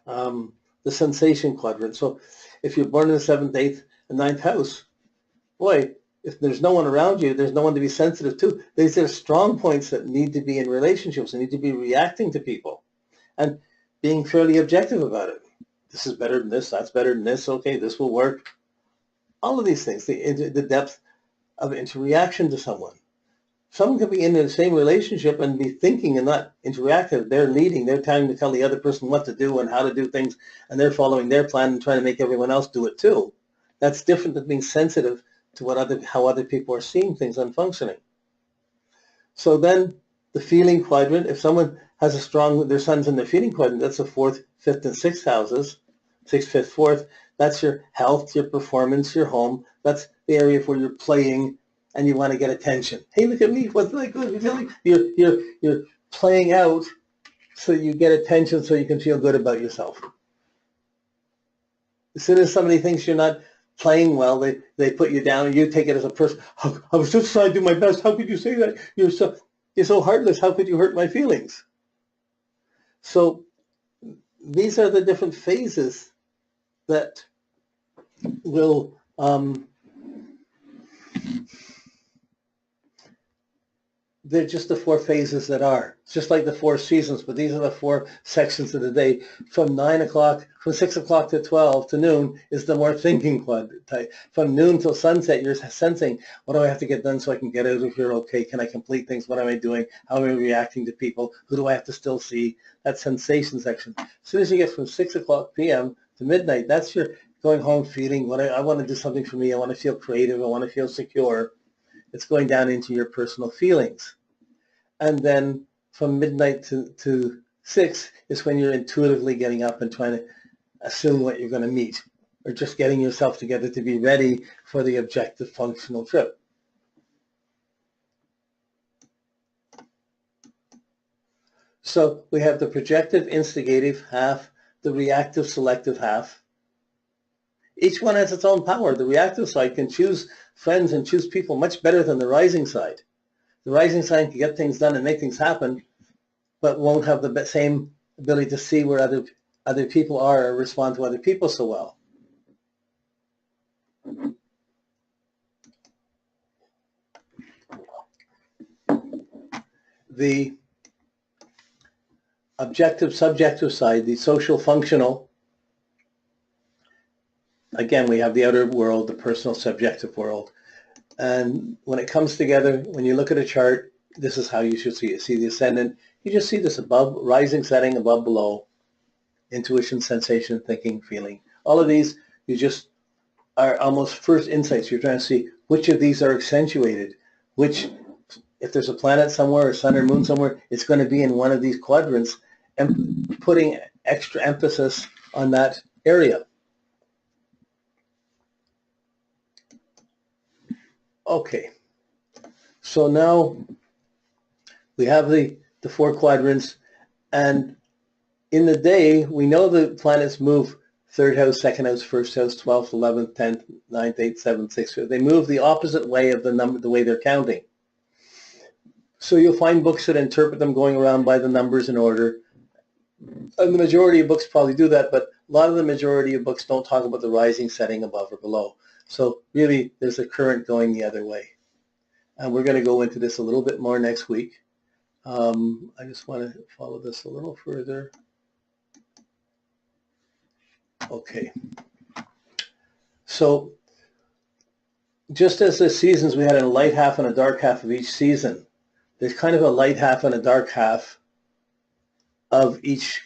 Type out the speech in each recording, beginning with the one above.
the sensation quadrant. So if you're born in the 7th, 8th, and 9th house, boy, if there's no one around you, there's no one to be sensitive to. These are strong points that need to be in relationships, and need to be reacting to people and being fairly objective about it. This is better than this, that's better than this, okay, this will work. All of these things, the depth of interreaction to someone. Someone could be in the same relationship and be thinking and not interactive. They're leading. They're trying to tell the other person what to do and how to do things, and they're following their plan and trying to make everyone else do it too. That's different than being sensitive to how other people are seeing things and functioning. So then the feeling quadrant, if someone has their sun's in the feeling quadrant, that's the 4th, 5th, and 6th houses, 6th, 5th, 4th. That's your health, your performance, your home. That's the area where you're playing and you want to get attention. Hey, look at me. What's that good? You're playing out so you get attention, so you can feel good about yourself. As soon as somebody thinks you're not playing well, they put you down, and you take it as a person. I was just trying to do my best. How could you say that? You're so heartless. How could you hurt my feelings? So these are the different phases that will they're just the 4 phases that are. It's just like the 4 seasons, but these are the 4 sections of the day. From 6 o'clock to 12 to noon is the more thinking quadrant type. From noon till sunset, you're sensing, what do I have to get done so I can get out of here okay? Can I complete things? What am I doing? How am I reacting to people? Who do I have to still see? That sensation section. As soon as you get from 6 o'clock p.m. to midnight, that's your going home feeling, I want to do something for me. I want to feel creative. I want to feel secure. It's going down into your personal feelings. And then from midnight to 6 is when you're intuitively getting up and trying to assume what you're going to meet, or just getting yourself together to be ready for the objective functional trip. So we have the projective instigative half, the reactive selective half. Each one has its own power. The reactive side can choose friends and choose people much better than the rising side. The rising sign can get things done and make things happen, but won't have the same ability to see where other people are or respond to other people so well. The objective subjective side, the social functional, again, we have the outer world, the personal subjective world. And when it comes together, when you look at a chart, this is how you should see it. See the ascendant. You just see this above, rising, setting, above, below, intuition, sensation, thinking, feeling. All of these, you just are almost first insights. You're trying to see which of these are accentuated, if there's a planet somewhere or sun or moon somewhere, it's going to be in one of these quadrants, and putting extra emphasis on that area. Okay, so now we have the 4 quadrants, and in the day, we know the planets move 3rd house, 2nd house, 1st house, 12th, 11th, 10th, 9th, 8th, 7th, 6th. They move the opposite way of the way they're counting. So you'll find books that interpret them going around by the numbers in order. And the majority of books probably do that, but a lot of the majority of books don't talk about the rising, setting, above or below. So really, there's a current going the other way. And we're going to go into this a little bit more next week. I just want to follow this a little further. Okay. So just as the seasons, we had a light half and a dark half of each season. There's kind of a light half and a dark half of each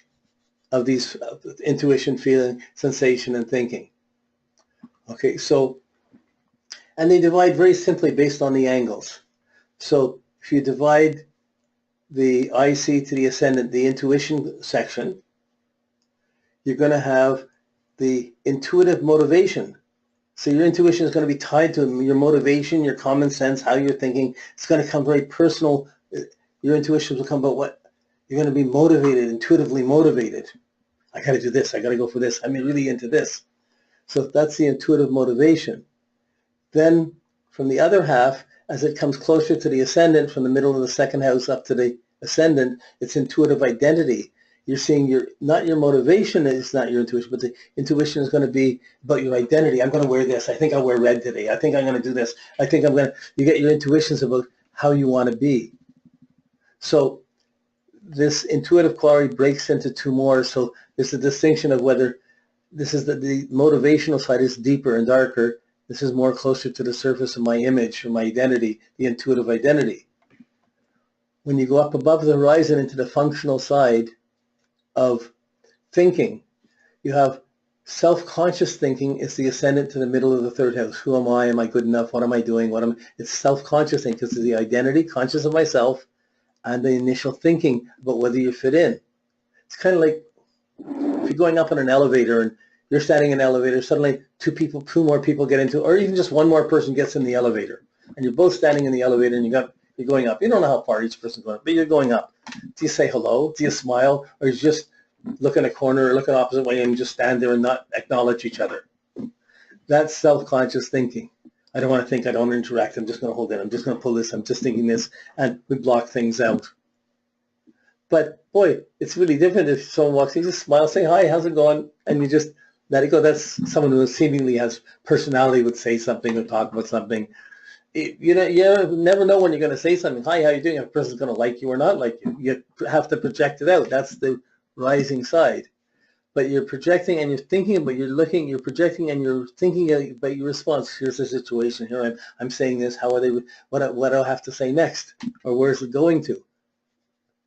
of these intuition, feeling, sensation, and thinking. Okay, so, and they divide very simply based on the angles. So if you divide the IC to the ascendant, the intuition section, you're going to have the intuitive motivation. So your intuition is going to be tied to your motivation, your common sense, how you're thinking. It's going to come very personal. Your intuition will come about what you're going to be motivated, intuitively motivated. I got to do this. I got to go for this. I'm really into this. So that's the intuitive motivation. Then from the other half, as it comes closer to the ascendant, from the middle of the 2nd house up to the ascendant, it's intuitive identity. you're seeing not your motivation is not your intuition, but the intuition is going to be about your identity. I'm going to wear this. I think I'll wear red today. I think I'm going to do this. I think you get your intuitions about how you want to be. So this intuitive quality breaks into two more. So there's a distinction of whether this is the motivational side is deeper and darker. This is more closer to the surface of my image or my identity, the intuitive identity. When you go up above the horizon into the functional side of thinking, you have self-conscious thinking is the ascendant to the middle of the third house. Who am I? Am I good enough? What am I doing? It's self-conscious thinking because it's the identity, conscious of myself, and the initial thinking about whether you fit in. It's kind of like if you're going up in an elevator and you're standing in an elevator, suddenly two more people get into, or even just one more person gets in the elevator, and you're both standing in the elevator and you're going up. You don't know how far each person's going up, but you're going up. Do you say hello? Do you smile? Or you just look in a corner or look an opposite way and just stand there and not acknowledge each other? That's self-conscious thinking. I don't want to think, I don't interact, I'm just going to hold in, I'm just going to pull this, I'm just thinking this, and we block things out. But boy, it's really different if someone walks in, you just smile, say hi, how's it going, and you just let it go. That's someone who seemingly has personality, would say something or talk about something. You never know when you're going to say something. Hi, how you doing? If a person's going to like you or not like you. You have to project it out. That's the rising side. But you're projecting and you're thinking, but you're projecting and you're thinking about your response. Here's the situation. Here I'm saying this. How are they? What do I have to say next? Or where's it going to?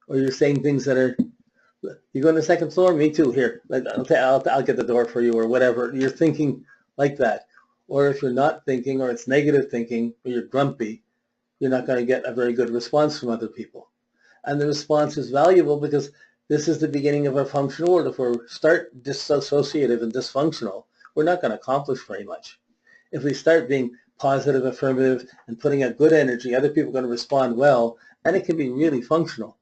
Or you're saying things that are, you go on the second floor? Me too. Here, I'll get the door for you or whatever. You're thinking like that. Or if you're not thinking, or it's negative thinking, or you're grumpy, you're not going to get a very good response from other people. And the response is valuable because this is the beginning of our functional world. If we start disassociative and dysfunctional, we're not going to accomplish very much. If we start being positive, affirmative, and putting out good energy, other people are going to respond well, and it can be really functional.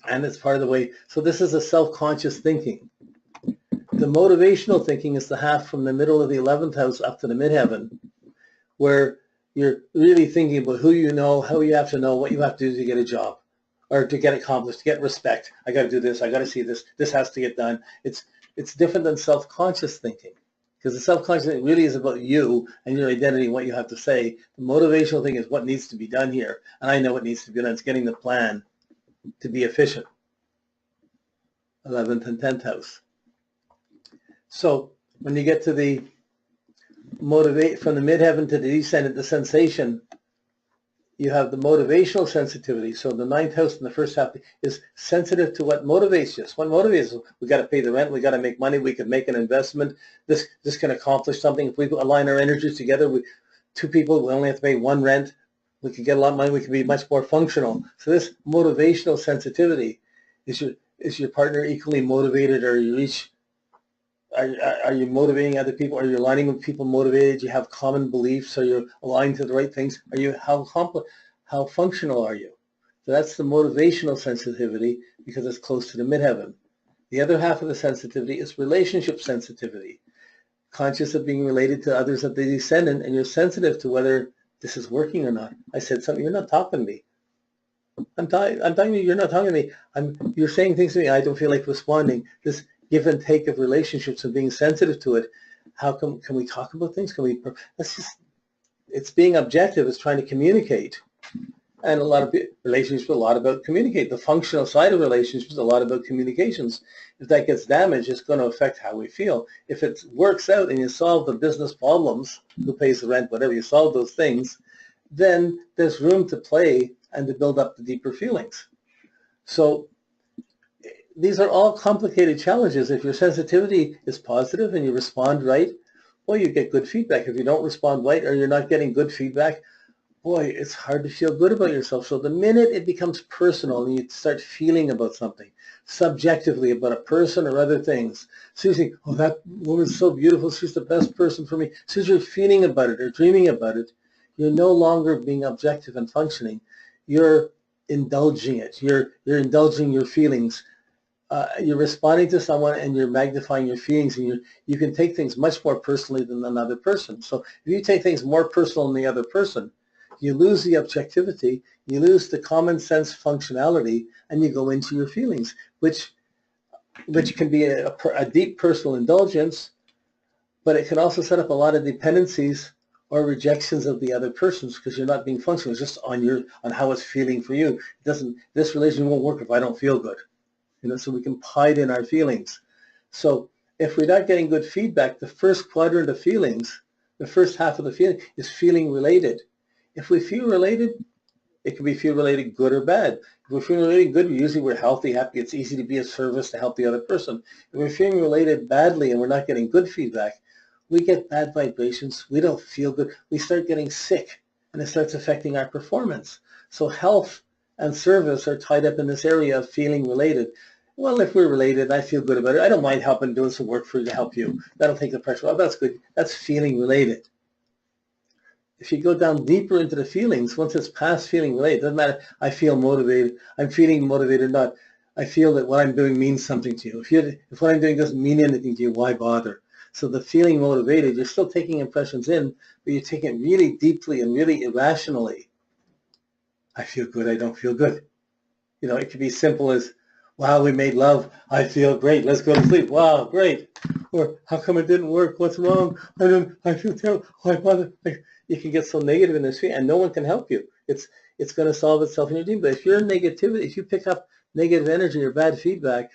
And it's part of the way. So this is a self-conscious thinking. The motivational thinking is the half from the middle of the 11th house up to the midheaven, where you're really thinking about who you know, how you have to know, what you have to do to get a job or to get accomplished, to get respect. I got to do this. I got to see this. This has to get done. It's different than self-conscious thinking, because the self-conscious thinking really is about you and your identity and what you have to say. The motivational thing is what needs to be done here, and I know what needs to be done. It's getting the plan to be efficient. 11th and 10th house. So when you get to the from the midheaven to the descendant, the sensation, you have the motivational sensitivity. So the 9th house in the first half is sensitive to what motivates us. What motivates us? We got to pay the rent. We got to make money. We can make an investment. This can accomplish something. If we align our energies together, two people, we only have to pay one rent. We can get a lot of money. We can be much more functional. So this motivational sensitivity, is your partner equally motivated, or you each are you motivating other people? Are you aligning with people motivated? You have common beliefs? Are you aligned to the right things? Are you how functional are you? So that's the motivational sensitivity, because it's close to the midheaven. The other half of the sensitivity is relationship sensitivity, conscious of being related to others at the descendant, and you're sensitive to whether this is working or not. I said something, you're not talking to me. I'm talking to you, you're not talking to me. You're saying things to me, I don't feel like responding. This give and take of relationships and being sensitive to it. How can we talk about things? It's being objective, it's trying to communicate. And a lot of relationships are a lot about communicate. The functional side of relationships is a lot about communications. If that gets damaged, it's going to affect how we feel. If it works out and you solve the business problems, who pays the rent, whatever, you solve those things, then there's room to play and to build up the deeper feelings. So these are all complicated challenges. If your sensitivity is positive and you respond right, well, you get good feedback. If you don't respond right or you're not getting good feedback, boy, it's hard to feel good about yourself. So the minute it becomes personal and you start feeling about something, subjectively about a person or other things, so you think, oh, that woman's so beautiful, she's the best person for me. So you're feeling about it or dreaming about it, you're no longer being objective and functioning. You're indulging it. You're indulging your feelings. You're responding to someone and you're magnifying your feelings, and you can take things much more personally than another person. So if you take things more personal than the other person, you lose the objectivity, you lose the common sense functionality, and you go into your feelings, which which can be a deep personal indulgence, but it can also set up a lot of dependencies or rejections of the other person's because you're not being functional. It's just on how it's feeling for you. This relationship won't work if I don't feel good. So we can hide in our feelings. So if we're not getting good feedback, the first quadrant of feelings, the first half of the feeling is feeling related. If we feel related, it can be feel related good or bad. If we're feeling related good, usually we're healthy, happy. It's easy to be of service to help the other person. If we're feeling related badly and we're not getting good feedback, we get bad vibrations. We don't feel good. We start getting sick, and it starts affecting our performance. So health and service are tied up in this area of feeling related. Well, if we're related, I feel good about it. I don't mind helping, doing some work for you to help you. That'll take the pressure off. That's good. That's feeling related. If you go down deeper into the feelings, once it's past feeling related, it doesn't matter. I feel motivated. I'm feeling motivated, not. I feel that what I'm doing means something to you. If what I'm doing doesn't mean anything to you, why bother? So the feeling motivated, you're still taking impressions in, but you're taking it really deeply and really irrationally. I feel good. I don't feel good. It could be simple as, wow, we made love. I feel great. Let's go to sleep. Wow, great. Or how come it didn't work? What's wrong? I feel terrible. Why bother? You can get so negative in this feeling, and no one can help you. It's going to solve itself in your dream. But if you're negativity, if you pick up negative energy or bad feedback,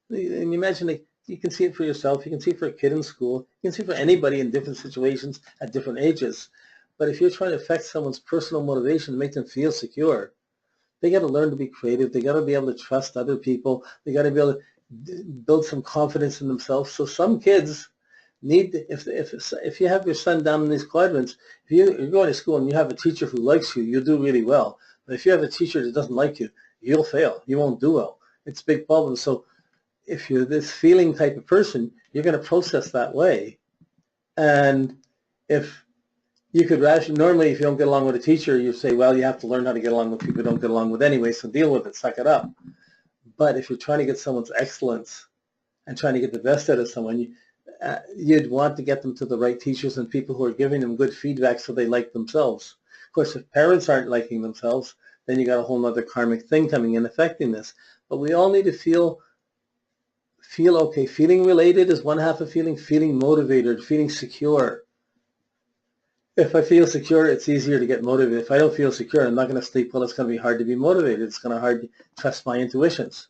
and you imagine you can see it for yourself. You can see it for a kid in school. You can see it for anybody in different situations at different ages. But if you're trying to affect someone's personal motivation to make them feel secure, they got to learn to be creative. They got to be able to trust other people. They got to be able to build some confidence in themselves. So some kids need, if you have your son down in these quadrants, if you're going to school and you have a teacher who likes you, you'll do really well. But if you have a teacher that doesn't like you, you'll fail. You won't do well. It's a big problem. So if you're this feeling type of person, you're going to process that way. And if you could normally, if you don't get along with a teacher, you say, well, you have to learn how to get along with people you don't get along with anyway, so deal with it, suck it up. But if you're trying to get someone's excellence and trying to get the best out of someone, you'd want to get them to the right teachers and people who are giving them good feedback so they like themselves. Of course, if parents aren't liking themselves, then you got a whole other karmic thing coming in affecting this. But we all need to feel okay. Feeling related is one half of feeling motivated, feeling secure. If I feel secure, it's easier to get motivated. If I don't feel secure, I'm not going to sleep well. It's going to be hard to be motivated. It's going to be hard to trust my intuitions.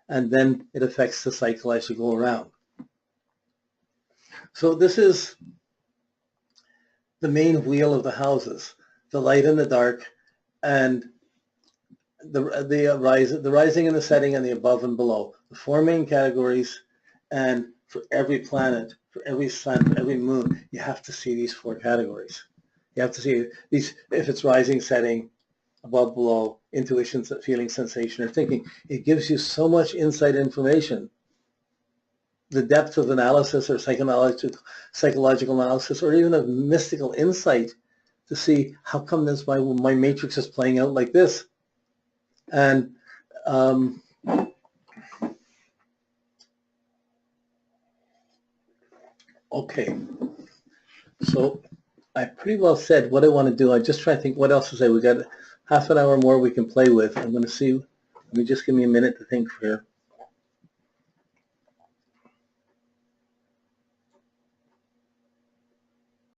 And then it affects the cycle as you go around. So this is the main wheel of the houses, the light and the dark, and the rising and the setting, and the above and below. The four main categories, and for every planet, for every sun, for every moon, you have to see these four categories. You have to see these, if it's rising, setting, above, below, intuition, feeling, sensation, or thinking. It gives you so much insight information. The depth of analysis or psychological analysis, or even a mystical insight to see how come my matrix is playing out like this. And okay, so I pretty well said what I want to do. I'm just trying to think what else to say. We got half an hour more we can play with. I'm going to see. Let me just give me a minute to think here.